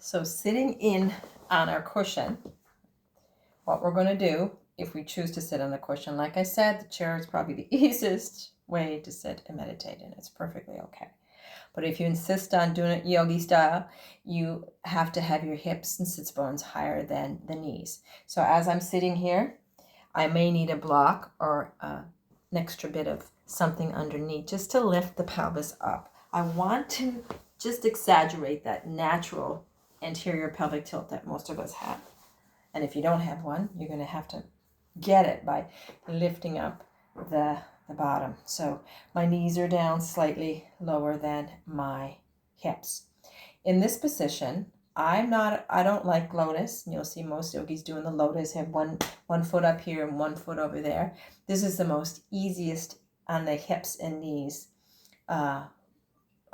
So sitting in on our cushion, what we're going to do, if we choose to sit on the cushion, like I said, the chair is probably the easiest way to sit and meditate, and it's perfectly okay. But if you insist on doing it yogi style, you have to have your hips and sits bones higher than the knees. So as I'm sitting here, I may need a block or an extra bit of something underneath just to lift the pelvis up. I want to just exaggerate that natural anterior pelvic tilt that most of us have. And if you don't have one, you're going to have to get it by lifting up the bottom. So my knees are down slightly lower than my hips. In this position, I don't like lotus. You'll see most yogis doing the lotus, have one foot up here and one foot over there. This is the most easiest on the hips and knees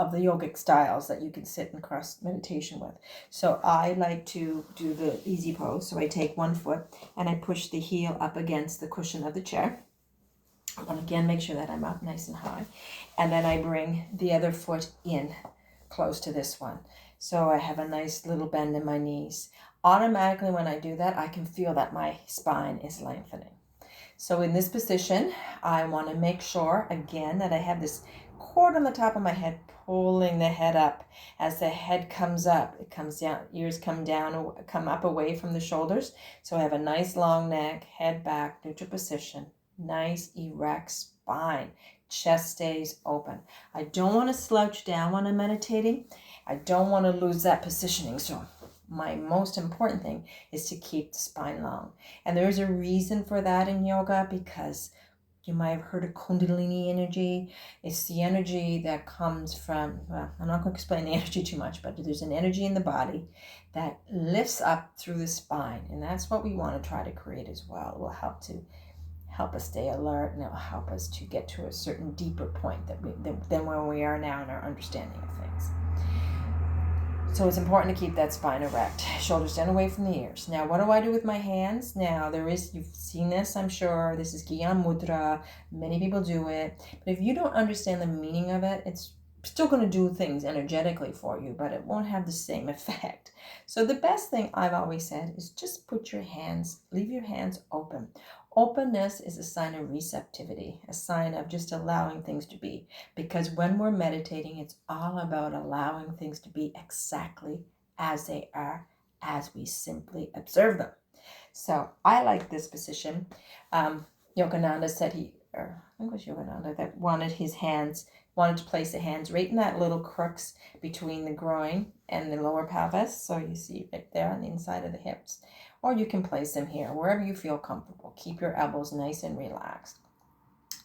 of the yogic styles that you can sit and cross meditation with. So I like to do the easy pose. So I take one foot and I push the heel up against the cushion of the chair. And again, make sure that I'm up nice and high. And then I bring the other foot in close to this one. So I have a nice little bend in my knees. Automatically when I do that, I can feel that my spine is lengthening. So in this position, I want to make sure, again, that I have this cord on the top of my head pulling the head up. As the head comes up, it comes down, ears come down, come up away from the shoulders. So I have a nice long neck, head back, neutral position, nice erect spine, chest stays open. I don't want to slouch down when I'm meditating. I don't want to lose that positioning. So my most important thing is to keep the spine long. And there's a reason for that in yoga, because you might have heard of Kundalini energy. It's the energy that comes from, well, I'm not going to explain the energy too much, but there's an energy in the body that lifts up through the spine. And that's what we want to try to create as well. It will help us stay alert, and it will help us to get to a certain deeper point than where we are now in our understanding of things. So it's important to keep that spine erect, shoulders down away from the ears. Now, what do I do with my hands? Now, you've seen this, I'm sure. This is Gyan Mudra. Many people do it. But if you don't understand the meaning of it, it's still going to do things energetically for you, but it won't have the same effect. So the best thing I've always said is just leave your hands open. Openness is a sign of receptivity, a sign of just allowing things to be. Because when we're meditating, it's all about allowing things to be exactly as they are, as we simply observe them. So I like this position. Yogananda said I think it was Yogananda that wanted to place the hands right in that little crux between the groin and the lower pelvis. So you see right there on the inside of the hips. Or you can place them here, wherever you feel comfortable. Keep your elbows nice and relaxed.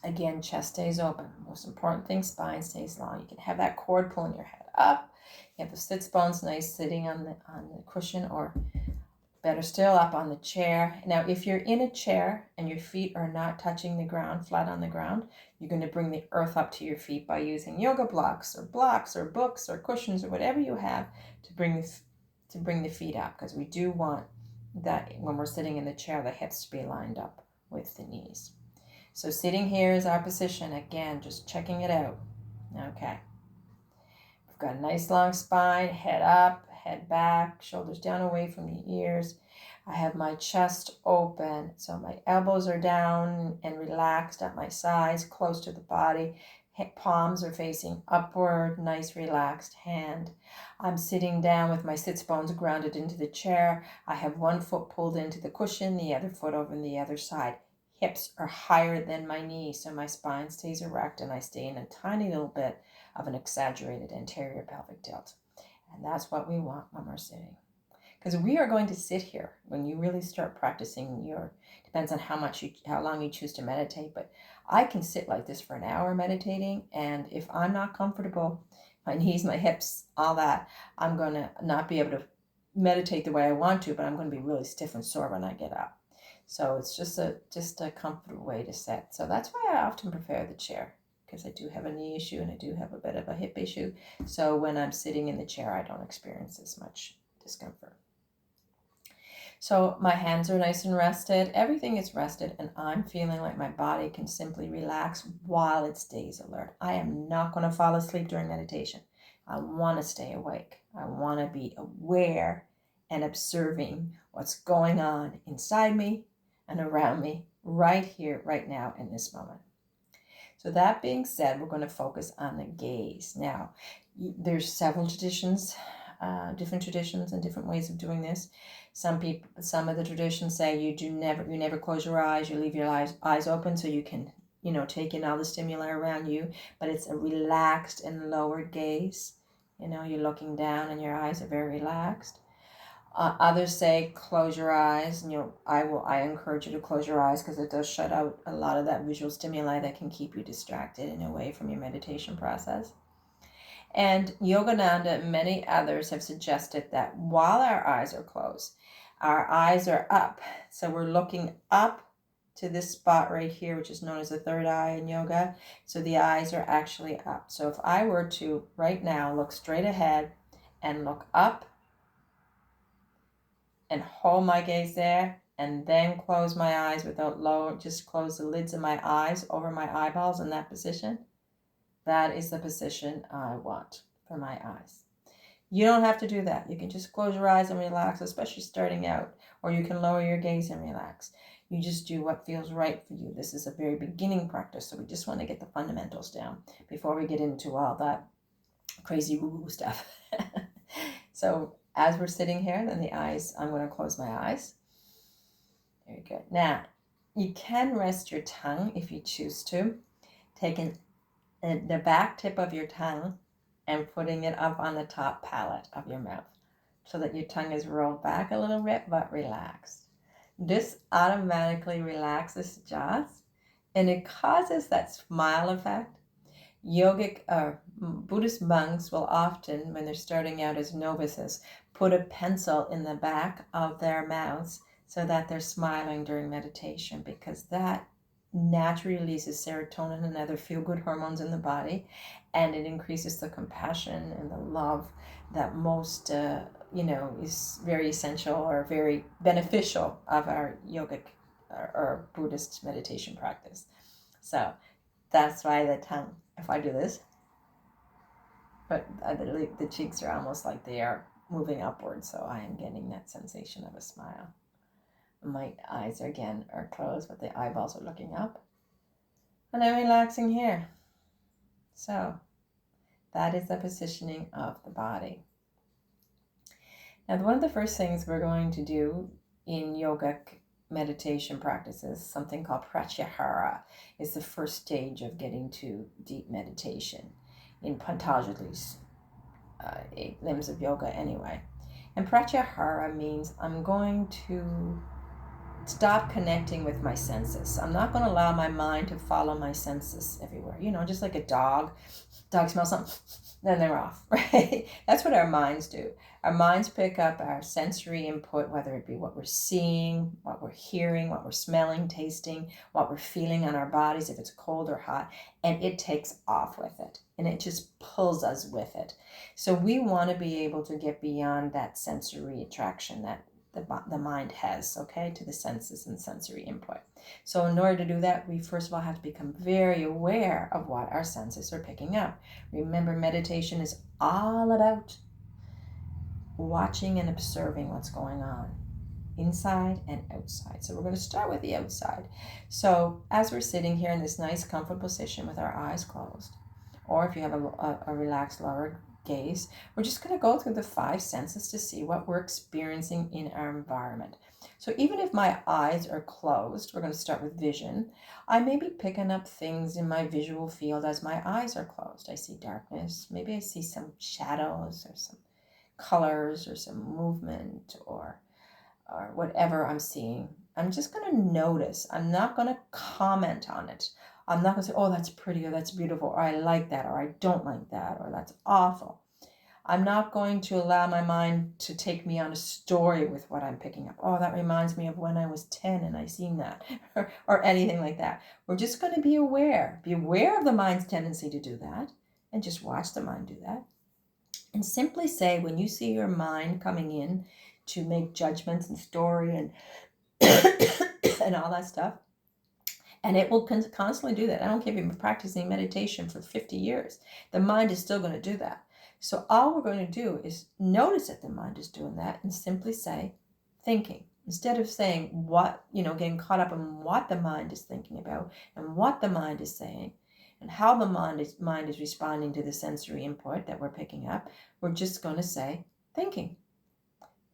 Again, chest stays open. Most important thing, spine stays long. You can have that cord pulling your head up. You have the sits bones nice sitting on the cushion, or better still, up on the chair. Now, if you're in a chair and your feet are not touching the ground, flat on the ground, you're going to bring the earth up to your feet by using yoga blocks or books or cushions or whatever you have to bring the feet up, because we do want that when we're sitting in the chair, the hips to be lined up with the knees. So sitting here is our position. Again, just checking it out. Okay. We've got a nice long spine, head up, head back, shoulders down away from the ears. I have my chest open, so my elbows are down and relaxed at my sides, close to the body. Palms are facing upward, nice relaxed hand. I'm sitting down with my sits bones grounded into the chair. I have one foot pulled into the cushion, the other foot over on the other side. Hips are higher than my knees, so my spine stays erect and I stay in a tiny little bit of an exaggerated anterior pelvic tilt. And that's what we want when we're sitting. Because we are going to sit here when you really start practicing depends on how long you choose to meditate, but I can sit like this for an hour meditating, and if I'm not comfortable, my knees, my hips, all that, I'm going to not be able to meditate the way I want to, but I'm going to be really stiff and sore when I get up. So it's just a comfortable way to sit. So that's why I often prefer the chair, because I do have a knee issue and I do have a bit of a hip issue. So when I'm sitting in the chair, I don't experience as much discomfort. So my hands are nice and rested. Everything is rested, and I'm feeling like my body can simply relax while it stays alert. I am not going to fall asleep during meditation. I want to stay awake. I want to be aware and observing what's going on inside me and around me right here, right now, in this moment. So that being said, we're going to focus on the gaze. Now, there's several traditions, different traditions and different ways of doing this. Some of the traditions say you never close your eyes. You leave your eyes open so you can, take in all the stimuli around you. But it's a relaxed and lowered gaze. You're looking down and your eyes are very relaxed. Others say close your eyes, and I encourage you to close your eyes because it does shut out a lot of that visual stimuli that can keep you distracted and away from your meditation process. And Yogananda and many others have suggested that while our eyes are closed, our eyes are up. So we're looking up to this spot right here, which is known as the third eye in yoga. So the eyes are actually up. So if I were to right now look straight ahead and look up, and hold my gaze there, and then close my eyes just close the lids of my eyes over my eyeballs in that position. That is the position I want for my eyes. You don't have to do that. You can just close your eyes and relax, especially starting out, or you can lower your gaze and relax. You just do what feels right for you. This is a very beginning practice, so we just want to get the fundamentals down before we get into all that crazy woo-woo stuff. So as we're sitting here, then I'm going to close my eyes. Very good. Now, you can rest your tongue if you choose to, taking the back tip of your tongue and putting it up on the top palate of your mouth so that your tongue is rolled back a little bit but relaxed. This automatically relaxes jaws and it causes that smile effect. Yogic Buddhist monks will often, when they're starting out as novices, put a pencil in the back of their mouths so that they're smiling during meditation, because that naturally releases serotonin and other feel-good hormones in the body, and it increases the compassion and the love that most, is very essential or very beneficial of our yogic or Buddhist meditation practice. So that's why the tongue, if I do this, but the cheeks are almost like they are moving upwards, so I am getting that sensation of a smile. My eyes again are closed, but the eyeballs are looking up. And I'm relaxing here. So that is the positioning of the body. Now, one of the first things we're going to do in yogic meditation practices, something called pratyahara, is the first stage of getting to deep meditation in Patanjali's 8 limbs of yoga anyway. And pratyahara means I'm going to stop connecting with my senses. I'm not going to allow my mind to follow my senses everywhere. Just like a dog smells something, then they're off, right? That's what our minds do. Our minds pick up our sensory input, whether it be what we're seeing, what we're hearing, what we're smelling, tasting, what we're feeling on our bodies, if it's cold or hot, and it takes off with it, and it just pulls us with it. So we want to be able to get beyond that sensory attraction that the mind has, okay, to the senses and sensory input. So in order to do that, we first of all have to become very aware of what our senses are picking up. Remember, meditation is all about watching and observing what's going on inside and outside. So we're going to start with the outside. So as we're sitting here in this nice comfortable position with our eyes closed, or if you have a relaxed lower gaze, we're just going to go through the 5 senses to see what we're experiencing in our environment. So even if my eyes are closed, we're going to start with vision. I may be picking up things in my visual field as my eyes are closed. I see darkness. Maybe I see some shadows or some colors or some movement or whatever I'm seeing. I'm just going to notice. I'm not going to comment on it. I'm not going to say, oh, that's pretty, or that's beautiful, or I like that, or I don't like that, or that's awful. I'm not going to allow my mind to take me on a story with what I'm picking up. Oh, that reminds me of when I was 10 and I seen that, or anything like that. We're just going to be aware. Be aware of the mind's tendency to do that, and just watch the mind do that. And simply say, when you see your mind coming in to make judgments and story and and all that stuff, and it will constantly do that. I don't care if you've been practicing meditation for 50 years. The mind is still going to do that. So all we're going to do is notice that the mind is doing that and simply say thinking. Instead of saying what, getting caught up in what the mind is thinking about and what the mind is saying and how the mind is responding to the sensory input that we're picking up, we're just going to say thinking.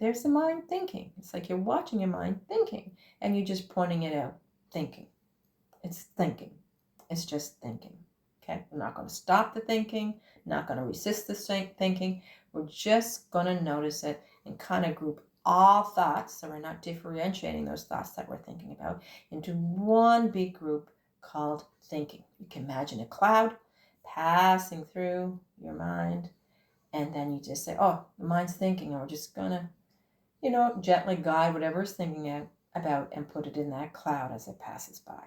There's the mind thinking. It's like you're watching your mind thinking and you're just pointing it out. Thinking. It's thinking. It's just thinking. Okay? We're not going to stop the thinking, not going to resist the thinking. We're just going to notice it and kind of group all thoughts, so we're not differentiating those thoughts that we're thinking about, into one big group called thinking. You can imagine a cloud passing through your mind, and then you just say, oh, the mind's thinking, and we're just going to, gently guide whatever it's thinking about and put it in that cloud as it passes by.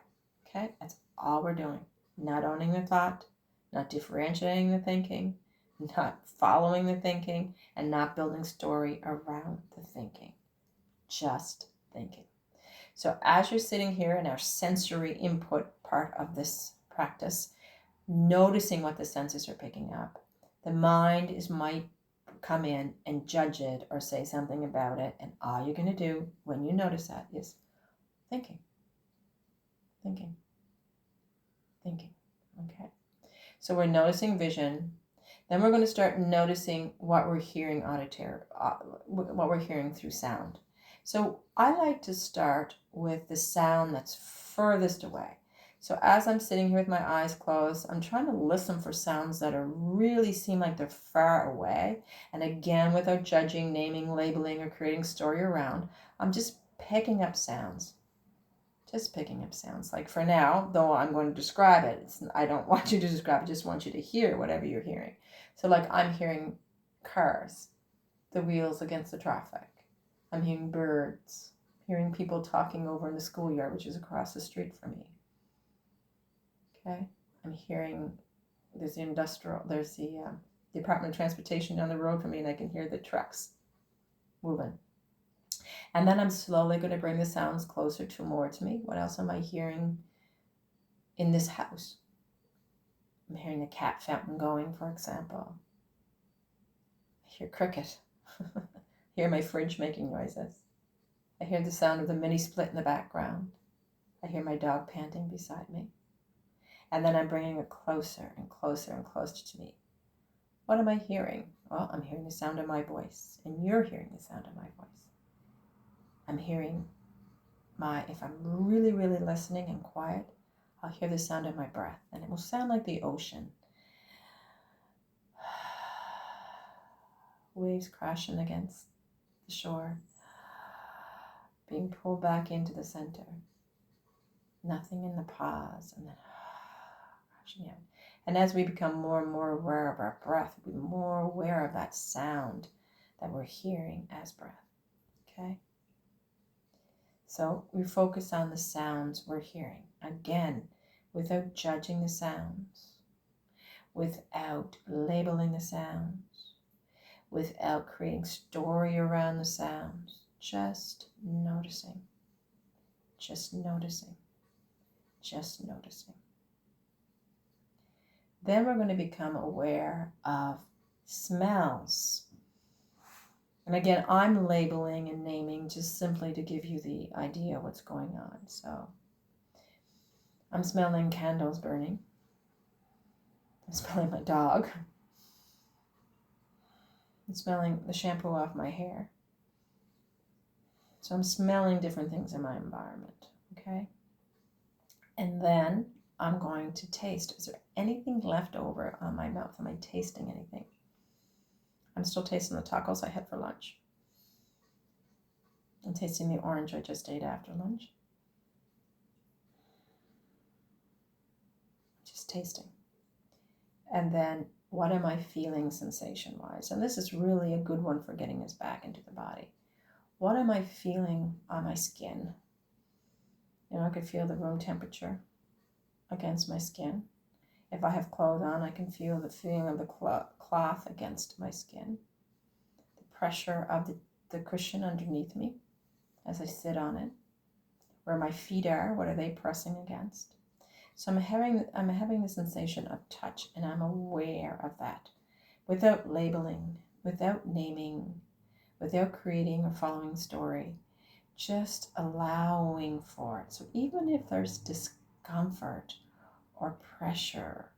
Okay? That's all we're doing. Not owning the thought, not differentiating the thinking, not following the thinking, and not building story around the thinking. Just thinking. So as you're sitting here in our sensory input part of this practice, noticing what the senses are picking up, the mind might come in and judge it or say something about it, and all you're going to do when you notice that is thinking. Thinking. Okay. So we're noticing vision. Then we're going to start noticing what we're hearing what we're hearing through sound. So I like to start with the sound that's furthest away. So as I'm sitting here with my eyes closed, I'm trying to listen for sounds that really seem like they're far away. And again, without judging, naming, labeling, or creating story around, I'm just picking up sounds. Just picking up sounds. Like for now, though I'm going to describe it, I don't want you to describe it, I just want you to hear whatever you're hearing. So like I'm hearing cars, the wheels against the traffic. I'm hearing birds, hearing people talking over in the schoolyard, which is across the street from me. Okay, I'm hearing there's the Department of Transportation down the road from me, and I can hear the trucks moving. And then I'm slowly going to bring the sounds closer towards me. What else am I hearing in this house? I'm hearing the cat fountain going, for example. I hear cricket. I hear my fridge making noises. I hear the sound of the mini split in the background. I hear my dog panting beside me. And then I'm bringing it closer and closer and closer to me. What am I hearing? Well, I'm hearing the sound of my voice, and you're hearing the sound of my voice. I'm hearing if I'm really, really listening and quiet, I'll hear the sound of my breath, and it will sound like the ocean. Waves crashing against the shore, being pulled back into the center. Nothing in the pause, and then crashing out. And as we become more and more aware of our breath, we'll be more aware of that sound that we're hearing as breath. Okay? So we focus on the sounds we're hearing. Again, without judging the sounds, without labeling the sounds, without creating story around the sounds, just noticing, just noticing, just noticing. Then we're going to become aware of smells. And again, I'm labeling and naming just simply to give you the idea of what's going on. So I'm smelling candles burning. I'm smelling my dog. I'm smelling the shampoo off my hair. So I'm smelling different things in my environment, okay? And then I'm going to taste. Is there anything left over on my mouth? Am I tasting anything? I'm still tasting the tacos I had for lunch. I'm tasting the orange I just ate after lunch. Just tasting. And then what am I feeling sensation-wise? And this is really a good one for getting us back into the body. What am I feeling on my skin? I could feel the room temperature against my skin. If I have clothes on, I can feel the feeling of the cloth against my skin. The pressure of the cushion underneath me as I sit on it. Where my feet are, what are they pressing against? So I'm having the sensation of touch, and I'm aware of that. without labeling, without naming, without creating or following story, just allowing for it. So even if there's discomfort or pressure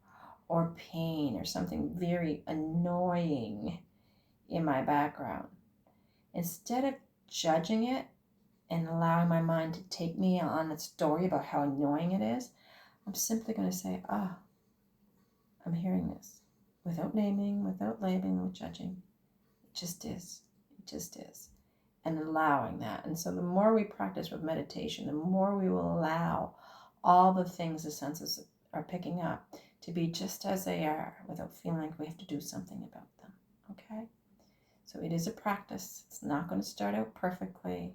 or pain or something very annoying in my background, instead of judging it and allowing my mind to take me on a story about how annoying it is, I'm simply going to say, I'm hearing this without naming, without labeling, without judging. It just is. It just is. And allowing that. And so the more we practice with meditation, the more we will allow all the things the senses are picking up to be just as they are without feeling like we have to do something about them. Okay? So it is a practice. It's not going to start out perfectly.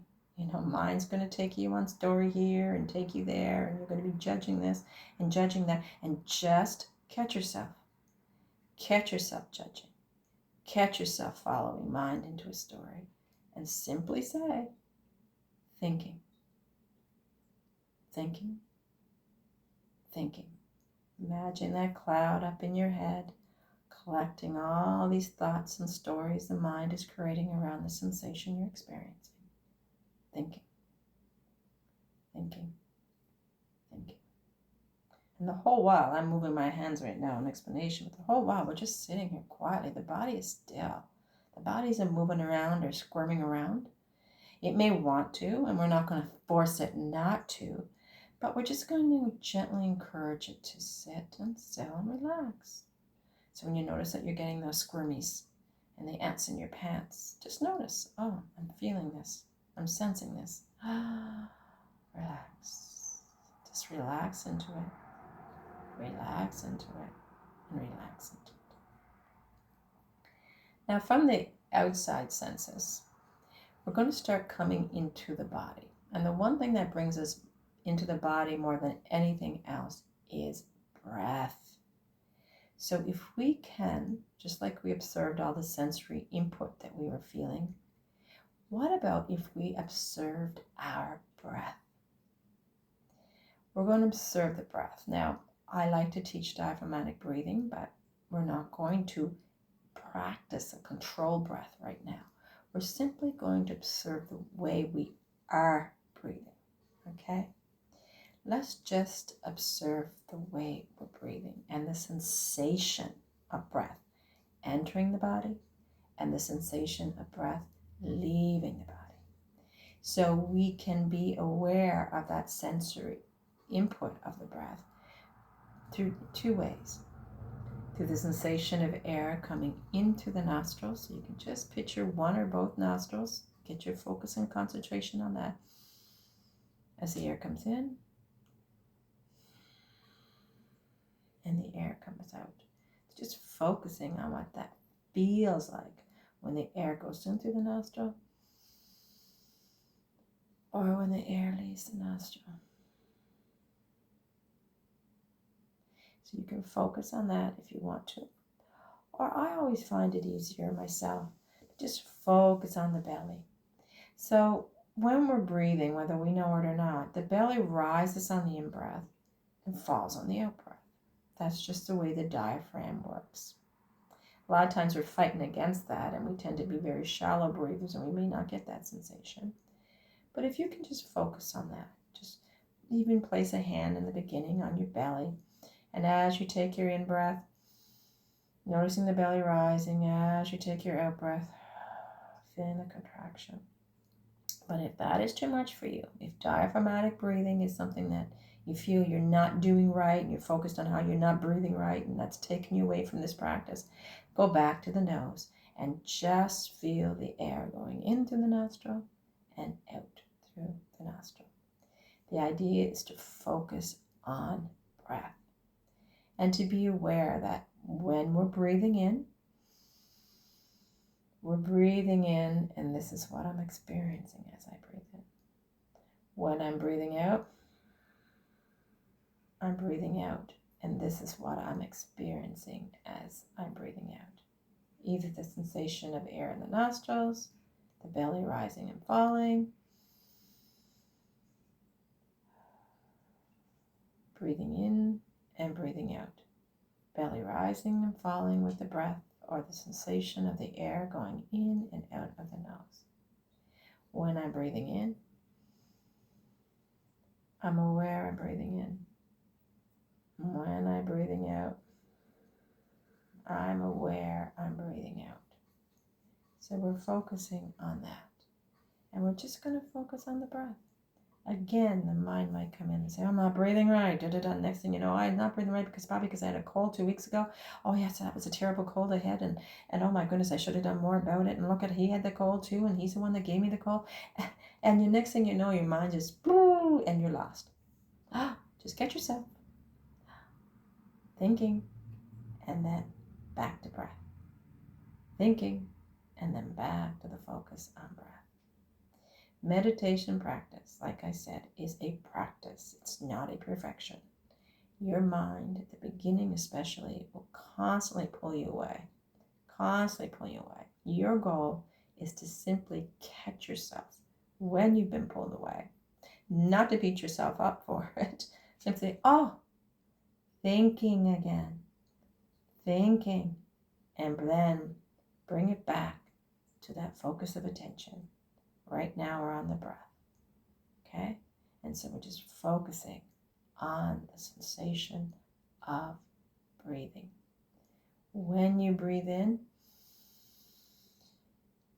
Mind's going to take you on story here and take you there, and you're going to be judging this and judging that, and just catch yourself. Catch yourself judging. Catch yourself following mind into a story, and simply say, thinking, thinking, thinking. Imagine that cloud up in your head, collecting all these thoughts and stories the mind is creating around the sensation you're experiencing. Thinking, thinking, thinking. And the whole while, I'm moving my hands right now in explanation, but the whole while we're just sitting here quietly. The body is still. The body isn't moving around or squirming around. It may want to, and we're not going to force it not to, but we're just going to gently encourage it to sit and still and relax. So when you notice that you're getting those squirmies and the ants in your pants, just notice, I'm feeling this. I'm sensing this. Relax. Just relax into it. Relax into it. And relax into it. Now from the outside senses, we're going to start coming into the body. And the one thing that brings us into the body more than anything else is breath. So if we can, just like we observed all the sensory input that we were feeling, what about if we observed our breath? We're going to observe the breath. Now, I like to teach diaphragmatic breathing, but we're not going to practice a controlled breath right now. We're simply going to observe the way we are breathing, okay? Let's just observe the way we're breathing and the sensation of breath entering the body and the sensation of breath leaving the body. So we can be aware of that sensory input of the breath through two ways. Through the sensation of air coming into the nostrils. So you can just picture one or both nostrils. Get your focus and concentration on that. As the air comes in and the air comes out. Just focusing on what that feels like when the air goes in through the nostril or when the air leaves the nostril. So you can focus on that if you want to. Or I always find it easier myself to just focus on the belly. So when we're breathing, whether we know it or not, the belly rises on the in-breath and falls on the out-breath. That's just the way the diaphragm works. A lot of times we're fighting against that, and we tend to be very shallow breathers, and we may not get that sensation. But if you can just focus on that, just even place a hand in the beginning on your belly, and as you take your in-breath, noticing the belly rising, as you take your out-breath, feeling the contraction. But if that is too much for you, if diaphragmatic breathing is something that you feel you're not doing right and you're focused on how you're not breathing right and that's taking you away from this practice, go back to the nose and just feel the air going in through the nostril and out through the nostril. The idea is to focus on breath and to be aware that when we're breathing in, and this is what I'm experiencing as I breathe in. When I'm breathing out, I'm breathing out, and this is what I'm experiencing as I'm breathing out. Either the sensation of air in the nostrils, the belly rising and falling, breathing in and breathing out, belly rising and falling with the breath, or the sensation of the air going in and out of the nose. When I'm breathing in, I'm aware I'm breathing in. When I'm breathing out, I'm aware I'm breathing out. So we're focusing on that. And we're just going to focus on the breath. Again, the mind might come in and say, I'm not breathing right. Next thing you know, I'm not breathing right probably because I had a cold 2 weeks ago. Oh, yes, that was a terrible cold I had. And oh, my goodness, I should have done more about it. And look at, he had the cold too. And he's the one that gave me the cold. And the next thing you know, your mind just, and you're lost. Just get yourself thinking and then back to breath. Thinking and then back to the focus on breath. Meditation practice, like I said, is a practice. It's not a perfection. Your mind, at the beginning especially, will constantly pull you away. Constantly pull you away. Your goal is to simply catch yourself when you've been pulled away. Not to beat yourself up for it. Simply, thinking again. Thinking. And then bring it back to that focus of attention. Right now we're on the breath, okay? And so we're just focusing on the sensation of breathing. When you breathe in,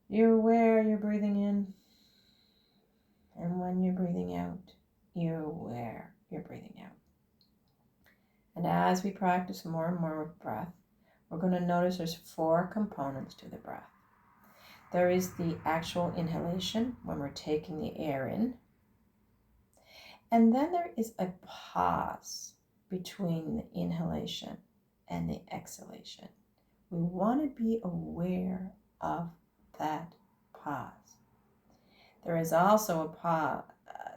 you're aware you're breathing in. And when you're breathing out, you're aware you're breathing out. And as we practice more and more with breath, we're going to notice there's 4 components to the breath. There is the actual inhalation, when we're taking the air in. And then there is a pause between the inhalation and the exhalation. We want to be aware of that pause. There is also a pause.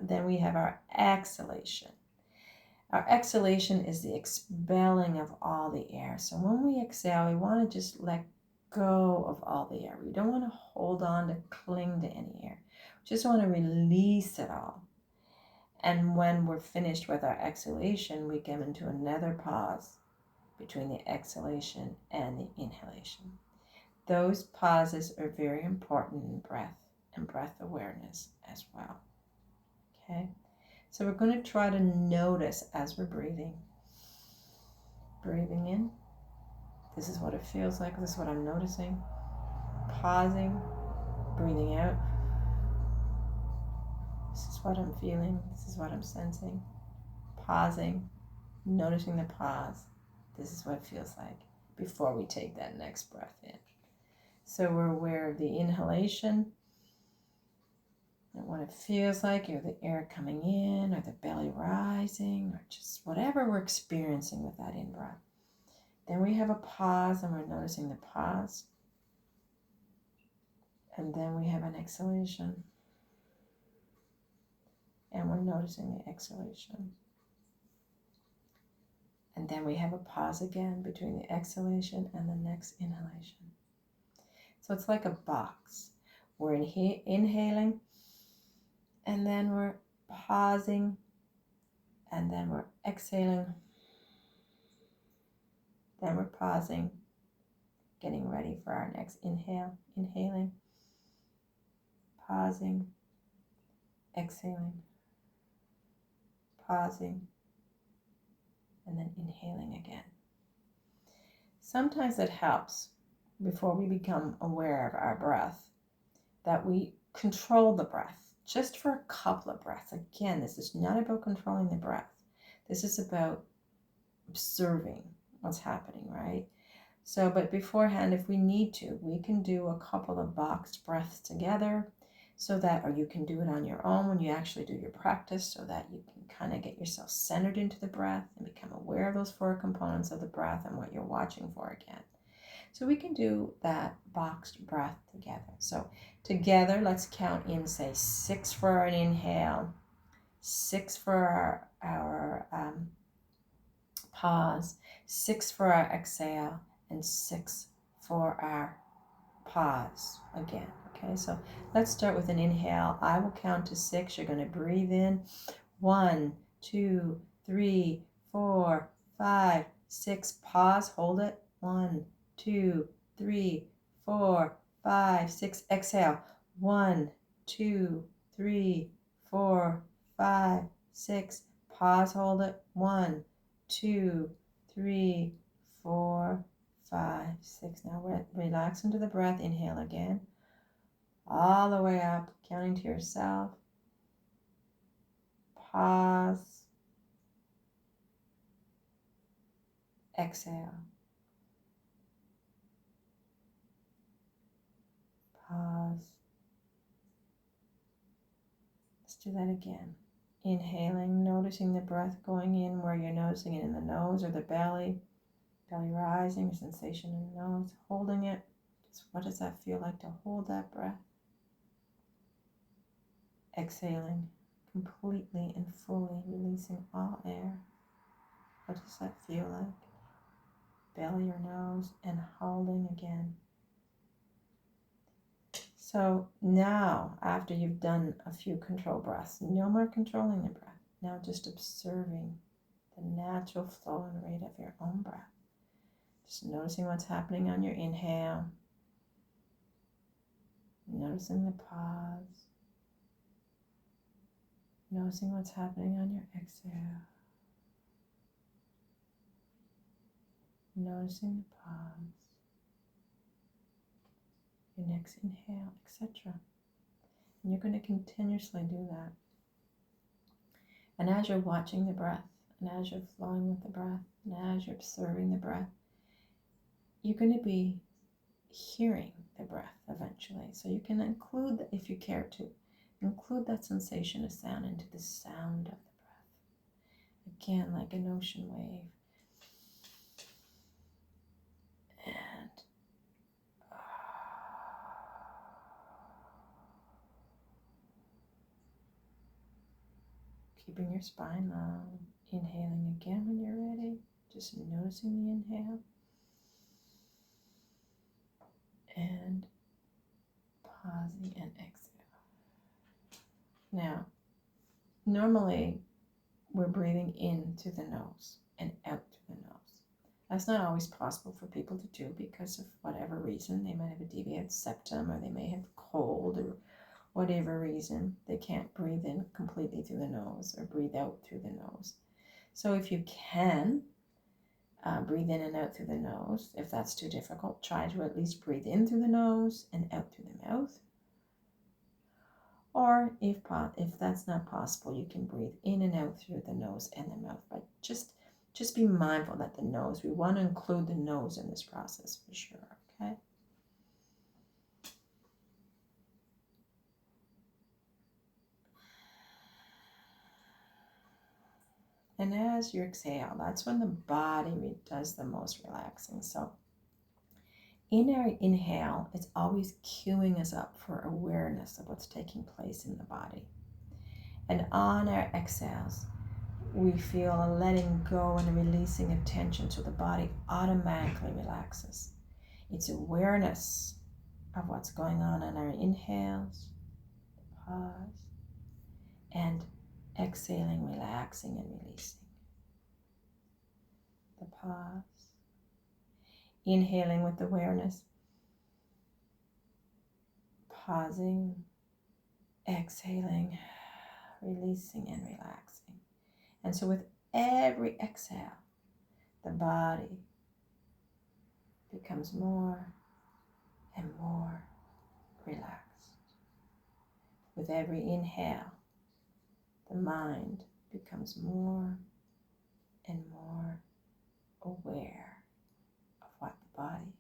Then we have our exhalation. Our exhalation is the expelling of all the air. So when we exhale, we want to just let go of all the air. We don't want to hold on to cling to any air. We just want to release it all. And when we're finished with our exhalation, we get into another pause between the exhalation and the inhalation. Those pauses are very important in breath and breath awareness as well. Okay? So we're going to try to notice as we're breathing. Breathing in. This is what it feels like. This is what I'm noticing. Pausing. Breathing out. This is what I'm feeling. This is what I'm sensing. Pausing. Noticing the pause. This is what it feels like before we take that next breath in. So we're aware of the inhalation and what it feels like, or the air coming in, or the belly rising, or just whatever we're experiencing with that in-breath. Then we have a pause, and we're noticing the pause. And then we have an exhalation, and we're noticing the exhalation. And then we have a pause again between the exhalation and the next inhalation. So it's like a box. We're inhaling, and then we're pausing, and then we're exhaling. Then we're pausing, getting ready for our next inhale. Inhaling, pausing, exhaling, pausing, and then inhaling again. Sometimes it helps, before we become aware of our breath, that we control the breath just for a couple of breaths. Again, this is not about controlling the breath. This is about observing what's happening, right? So, but beforehand, if we need to, we can do a couple of boxed breaths together, so that, or you can do it on your own when you actually do your practice, so that you can kind of get yourself centered into the breath and become aware of those 4 components of the breath and what you're watching for again. So we can do that boxed breath together. So together, let's count in, say, 6 for an inhale, 6 for our pause, 6 for our exhale, and 6 for our pause again. Okay, so let's start with an inhale. I will count to 6. You're going to breathe in. 1, 2, 3, 4, 5, 6. Pause. Hold it. 1, 2, 3, 4, 5, 6. Exhale. 1, 2, 3, 4, 5, 6. Pause, hold it. 1, 2, 3, 4, 5, 6. Now relax into the breath. Inhale again. All the way up, counting to yourself. Pause. Exhale. Pause. Let's do that again. Inhaling, noticing the breath going in where you're noticing it in the nose or the belly. Belly rising, sensation in the nose. Holding it. Just what does that feel like to hold that breath? Exhaling, completely and fully releasing all air. What does that feel like? Belly or nose, and holding again. So now, after you've done a few control breaths, no more controlling the breath. Now just observing the natural flow and rate of your own breath. Just noticing what's happening on your inhale. Noticing the pause. Noticing what's happening on your exhale. Noticing the pause. Your next inhale, etc. And you're going to continuously do that. And as you're watching the breath, and as you're flowing with the breath, and as you're observing the breath, you're going to be hearing the breath eventually. So you can include, if you care to, include that sensation of sound into the sound of the breath. Again, like an ocean wave. And keeping your spine long. Inhaling again when you're ready. Just noticing the inhale. And pausing and exhale. Now, normally we're breathing in through the nose and out through the nose. That's not always possible for people to do because of whatever reason. They might have a deviated septum, or they may have cold, or whatever reason. They can't breathe in completely through the nose or breathe out through the nose. So if you can breathe in and out through the nose, if that's too difficult, try to at least breathe in through the nose and out through the mouth. Or if that's not possible, you can breathe in and out through the nose and the mouth. But just be mindful that the nose, we want to include the nose in this process for sure, okay? And as you exhale, that's when the body does the most relaxing. So in our inhale, it's always cueing us up for awareness of what's taking place in the body. And on our exhales, we feel a letting go and a releasing of tension, so the body automatically relaxes. It's awareness of what's going on our inhales, pause, and exhaling, relaxing and releasing. The pause. Inhaling with awareness, pausing, exhaling, releasing and relaxing. And so with every exhale, the body becomes more and more relaxed. With every inhale, the mind becomes more and more aware of what the body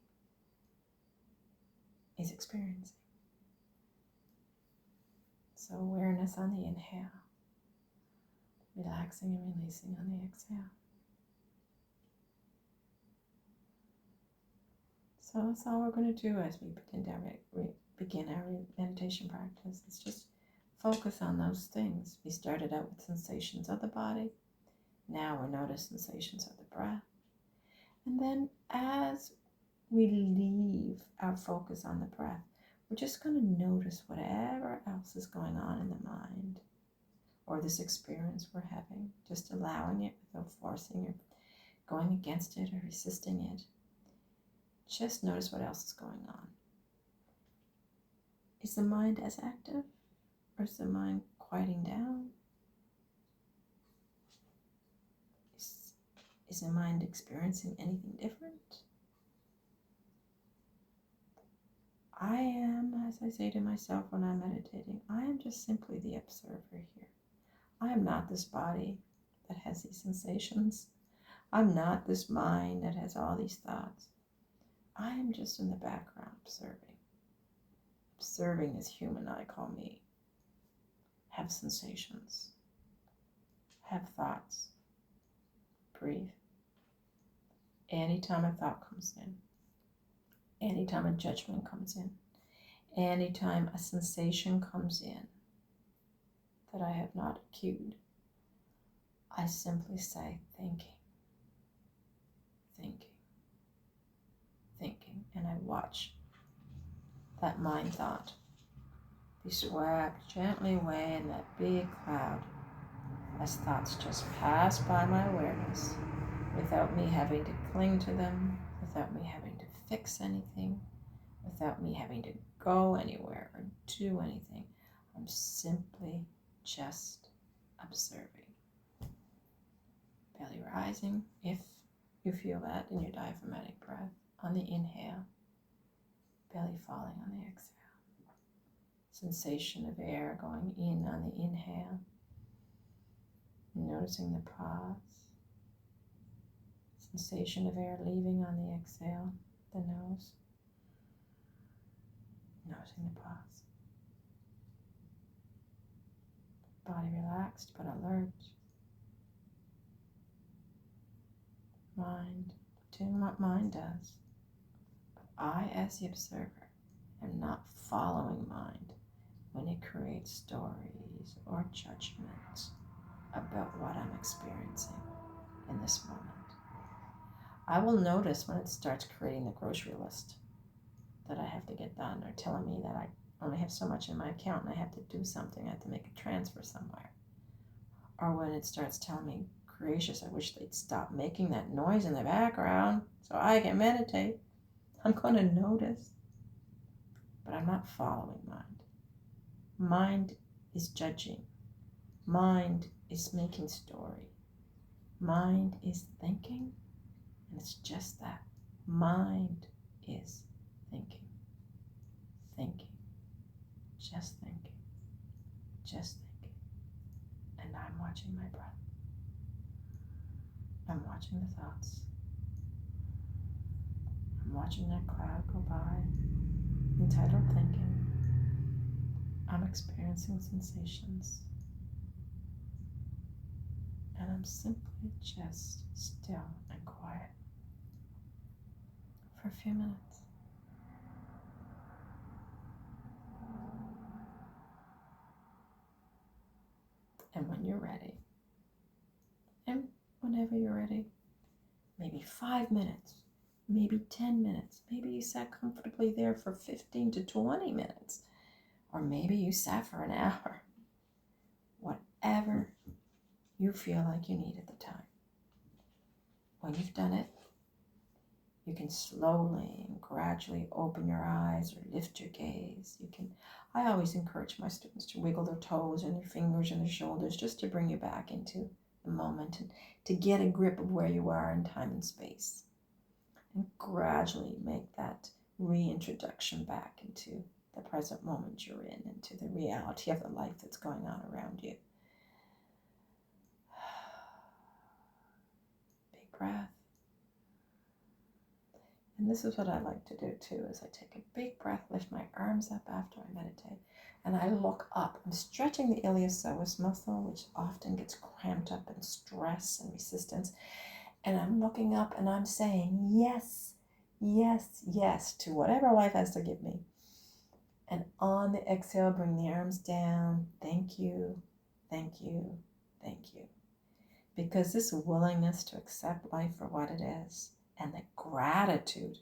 is experiencing. So awareness on the inhale, relaxing and releasing on the exhale. So that's all we're going to do as we begin our meditation practice. It's just focus on those things. We started out with sensations of the body. Now we're noticing sensations of the breath. And then as we leave our focus on the breath, we're just going to notice whatever else is going on in the mind or this experience we're having, just allowing it without forcing or going against it or resisting it. just notice what else is going on. Is the mind as active, or is the mind quieting down? Is the mind experiencing anything different? I am, as I say to myself when I'm meditating, I am just simply the observer here. I am not this body that has these sensations. I'm not this mind that has all these thoughts. I am just in the background observing. Observing this human I call me. Have sensations. Have thoughts. Breathe. Anytime a thought comes in, anytime a judgment comes in, anytime a sensation comes in that I have not cued, I simply say thinking, thinking, thinking, and I watch that mind thought be swept gently away in that big cloud as thoughts just pass by my awareness without me having to cling to them, without me having to fix anything, without me having to go anywhere or do anything. I'm simply just observing. Belly rising, if you feel that in your diaphragmatic breath, on the inhale, belly falling on the exhale. Sensation of air going in on the inhale, noticing the pause. Sensation of air leaving on the exhale, the nose, noticing the pause. Body relaxed but alert. Mind doing what mind does. But I, as the observer, am not following mind when it creates stories or judgments about what I'm experiencing in this moment. I will notice when it starts creating the grocery list that I have to get done, or telling me that I only have so much in my account and I have to do something, I have to make a transfer somewhere. Or when it starts telling me, gracious, I wish they'd stop making that noise in the background so I can meditate. I'm going to notice, but I'm not following mind. Mind is judging. Mind is making story. Mind is thinking. And it's just that. Mind is thinking. Thinking. Just thinking. Just thinking. And I'm watching my breath. I'm watching the thoughts. I'm watching that cloud go by, entitled thinking. I'm experiencing sensations. And I'm simply just still and quiet for a few minutes. And when you're ready, and whenever you're ready, maybe 5 minutes, maybe 10 minutes, maybe you sat comfortably there for 15 to 20 minutes, or maybe you sat for an hour. Whatever you feel like you need at the time. When you've done it, you can slowly and gradually open your eyes or lift your gaze. I always encourage my students to wiggle their toes and their fingers and their shoulders just to bring you back into the moment and to get a grip of where you are in time and space. And gradually make that reintroduction back into the present moment you're in, into the reality of the life that's going on around you. Big breath. And this is what I like to do too, is I take a big breath, lift my arms up after I meditate, and I look up. I'm stretching the iliopsoas muscle, which often gets cramped up in stress and resistance. And I'm looking up and I'm saying yes, yes, yes to whatever life has to give me. And on the exhale, bring the arms down. Thank you, thank you, thank you. Because this willingness to accept life for what it is and the gratitude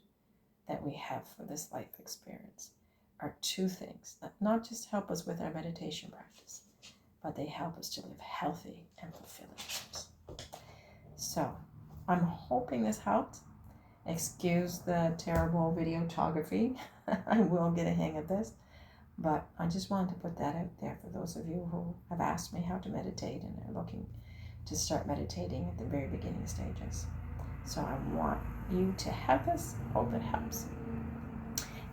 that we have for this life experience are two things that not just help us with our meditation practice, but they help us to live healthy and fulfilling lives. So I'm hoping this helped. Excuse the terrible videography. I will get a hang of this. But I just wanted to put that out there for those of you who have asked me how to meditate and are looking to start meditating at the very beginning stages. So I want you to have this. Hope it helps.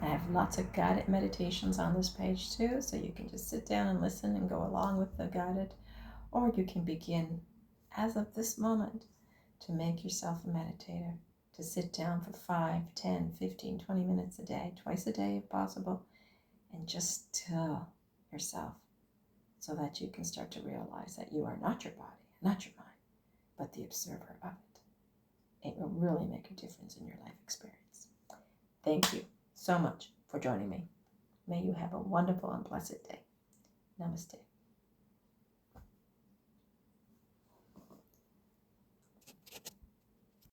I have lots of guided meditations on this page too, so you can just sit down and listen and go along with the guided, or you can begin as of this moment to make yourself a meditator, to sit down for 5, 10, 15, 20 minutes a day, twice a day if possible, and just still yourself so that you can start to realize that you are not your body, not your mind, but the observer of it. It will really make a difference in your life experience. Thank you so much for joining me. May you have a wonderful and blessed day. Namaste.